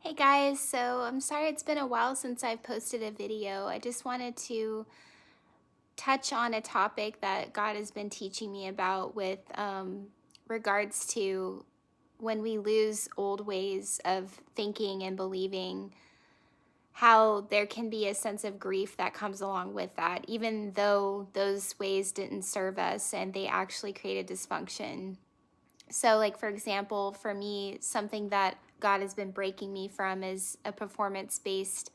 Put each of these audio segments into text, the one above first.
Hey guys, so I'm sorry it's been a while since I've posted a video. I just wanted to touch on a topic that God has been teaching me about with regards to when we lose old ways of thinking and believing, how there can be a sense of grief that comes along with that, even though those ways didn't serve us and they actually created dysfunction. So, like, for example, for me, something that God has been breaking me from is a performance based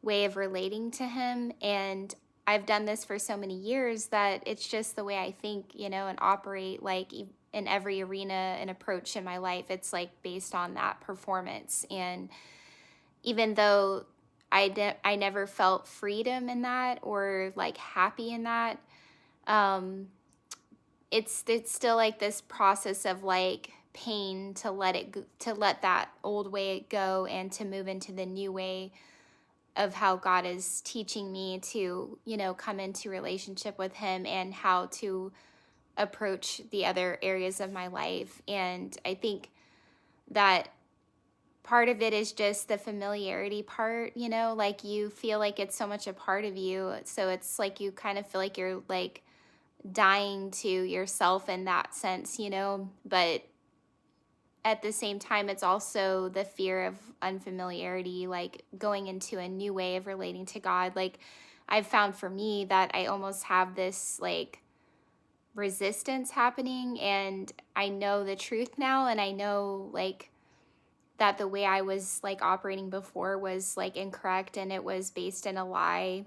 way of relating to Him. And I've done this for so many years that it's just the way I think, and operate like in every arena and approach in my life. It's like based on that performance. And even though I never felt freedom in that or like happy in that, um, it's still like this process of like pain to to let that old way go and to move into the new way of how God is teaching me to, come into relationship with Him and how to approach the other areas of my life. And I think that part of it is just the familiarity part, like you feel like it's so much a part of you. So it's like you kind of feel like you're like dying to yourself in that sense, but at the same time, it's also the fear of unfamiliarity, like going into a new way of relating to God. Like, I've found for me that I almost have this like resistance happening, and I know the truth now, and I know like that the way I was like operating before was like incorrect and it was based in a lie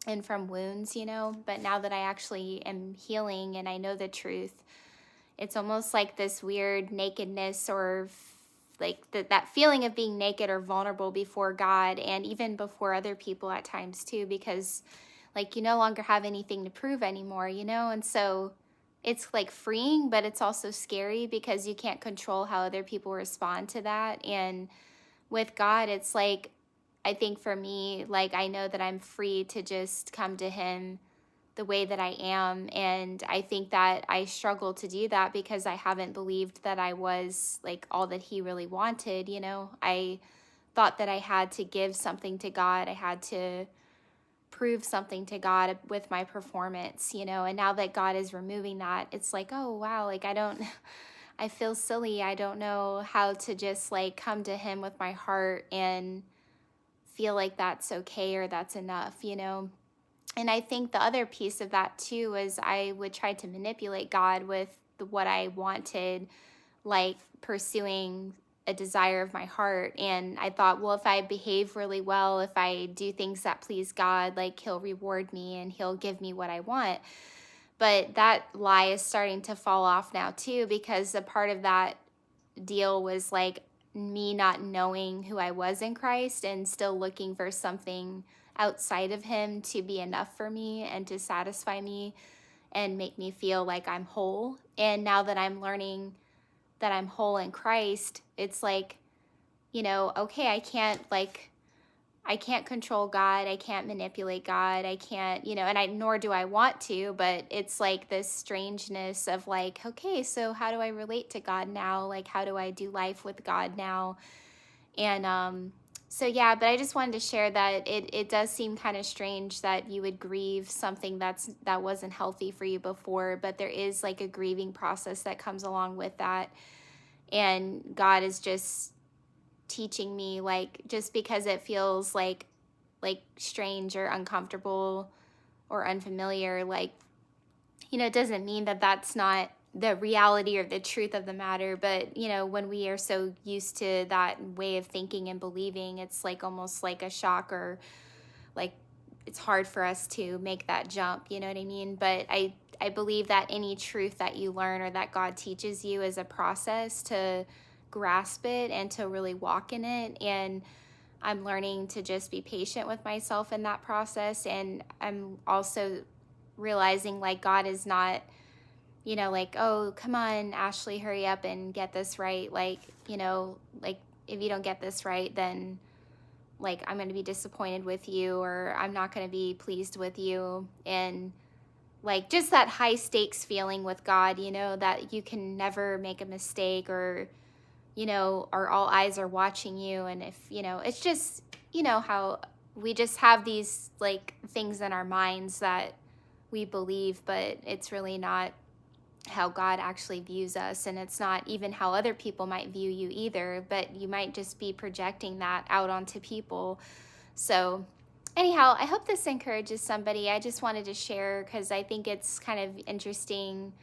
and from wounds, But now that I actually am healing and I know the truth, it's almost like this weird nakedness or like that feeling of being naked or vulnerable before God and even before other people at times too, because like you no longer have anything to prove anymore, And so it's like freeing, but it's also scary because you can't control how other people respond to that. And with God, it's like, I think for me, like I know that I'm free to just come to Him the way that I am. And I think that I struggle to do that because I haven't believed that I was like all that He really wanted. I thought that I had to give something to God, I had to prove something to God with my performance, and now that God is removing that, it's like, oh, wow, like I don't. I feel silly. I don't know how to just like come to Him with my heart and feel like that's okay or that's enough. And I think the other piece of that too is I would try to manipulate God with what I wanted, like pursuing a desire of my heart. And I thought, well, if I behave really well, if I do things that please God, like He'll reward me and He'll give me what I want. But that lie is starting to fall off now too, because a part of that deal was like me not knowing who I was in Christ and still looking for something outside of Him to be enough for me and to satisfy me and make me feel like I'm whole. And now that I'm learning that I'm whole in Christ, it's like, okay, I can't control God. I can't manipulate God. I can't, and I nor do I want to, but it's like this strangeness of like, okay, so how do I relate to God now? Like how do I do life with God now? And so yeah, but I just wanted to share that it does seem kind of strange that you would grieve something that wasn't healthy for you before, but there is like a grieving process that comes along with that. And God is just teaching me, like, just because it feels like strange or uncomfortable or unfamiliar, like, it doesn't mean that that's not the reality or the truth of the matter. But when we are so used to that way of thinking and believing, it's like almost like a shock, or like it's hard for us to make that jump, you know what I mean? But I believe that any truth that you learn or that God teaches you is a process to grasp it and to really walk in it. And I'm learning to just be patient with myself in that process. And I'm also realizing like God is not, like, oh, come on, Ashley, hurry up and get this right. Like, like if you don't get this right, then like I'm going to be disappointed with you, or I'm not going to be pleased with you. And like just that high stakes feeling with God, that you can never make a mistake, or or all eyes are watching you. And if, it's just, how we just have these like things in our minds that we believe, but it's really not how God actually views us. And it's not even how other people might view you either, but you might just be projecting that out onto people. So, anyhow, I hope this encourages somebody. I just wanted to share because I think it's kind of interesting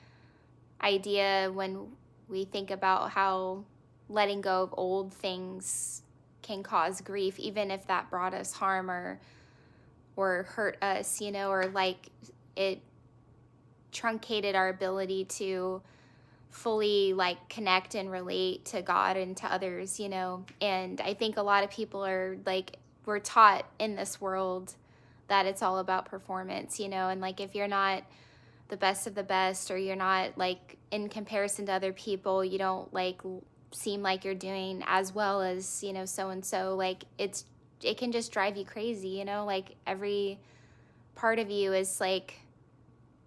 idea when we think about how letting go of old things can cause grief, even if that brought us harm or hurt us, or like it truncated our ability to fully like connect and relate to God and to others, And I think a lot of people are like, we're taught in this world that it's all about performance, and like if you're not the best of the best, or you're not like in comparison to other people, you don't like seem like you're doing as well as, so and so, like it can just drive you crazy, like every part of you is like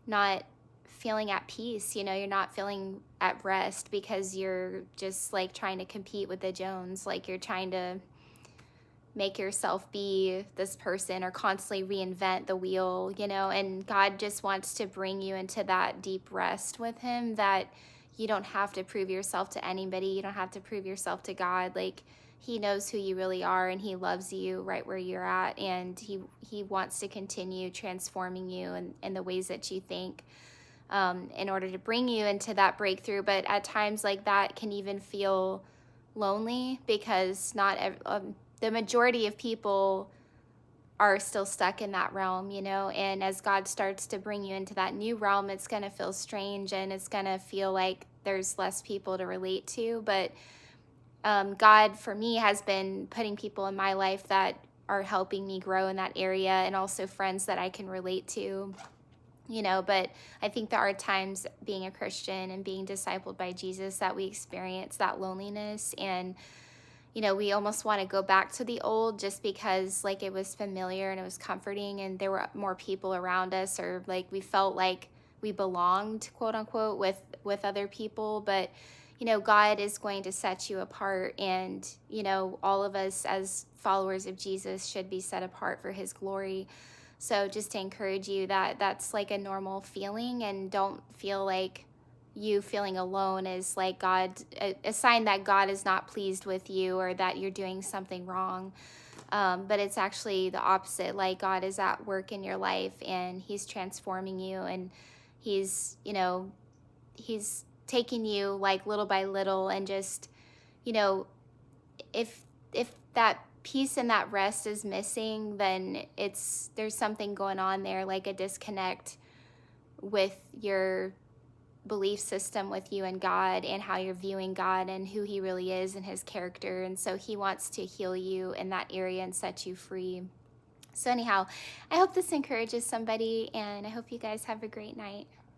not feeling at peace, you're not feeling at rest because you're just like trying to compete with the Jones, like you're trying to make yourself be this person or constantly reinvent the wheel, and God just wants to bring you into that deep rest with him, that you don't have to prove yourself to anybody. You don't have to prove yourself to God. Like he knows who you really are, and he loves you right where you're at. And he wants to continue transforming you in the ways that you think, in order to bring you into that breakthrough. But at times like that can even feel lonely because the majority of people are still stuck in that realm, and as God starts to bring you into that new realm, it's going to feel strange and it's going to feel like there's less people to relate to. But God, for me, has been putting people in my life that are helping me grow in that area, and also friends that I can relate to. But I think there are times being a Christian and being discipled by Jesus that we experience that loneliness, and we almost want to go back to the old just because like it was familiar and it was comforting and there were more people around us, or like we felt like we belonged, quote unquote, with other people. But God is going to set you apart, and all of us as followers of Jesus should be set apart for his glory. So just to encourage you that that's like a normal feeling, and don't feel like you feeling alone is like a sign that God is not pleased with you or that you're doing something wrong. But it's actually the opposite. Like God is at work in your life and he's transforming you, and he's taking you like little by little, and just, if that peace and that rest is missing, then there's something going on there, like a disconnect with your belief system with you and God, and how you're viewing God and who he really is and his character. And so he wants to heal you in that area and set you free. So anyhow, I hope this encourages somebody, and I hope you guys have a great night.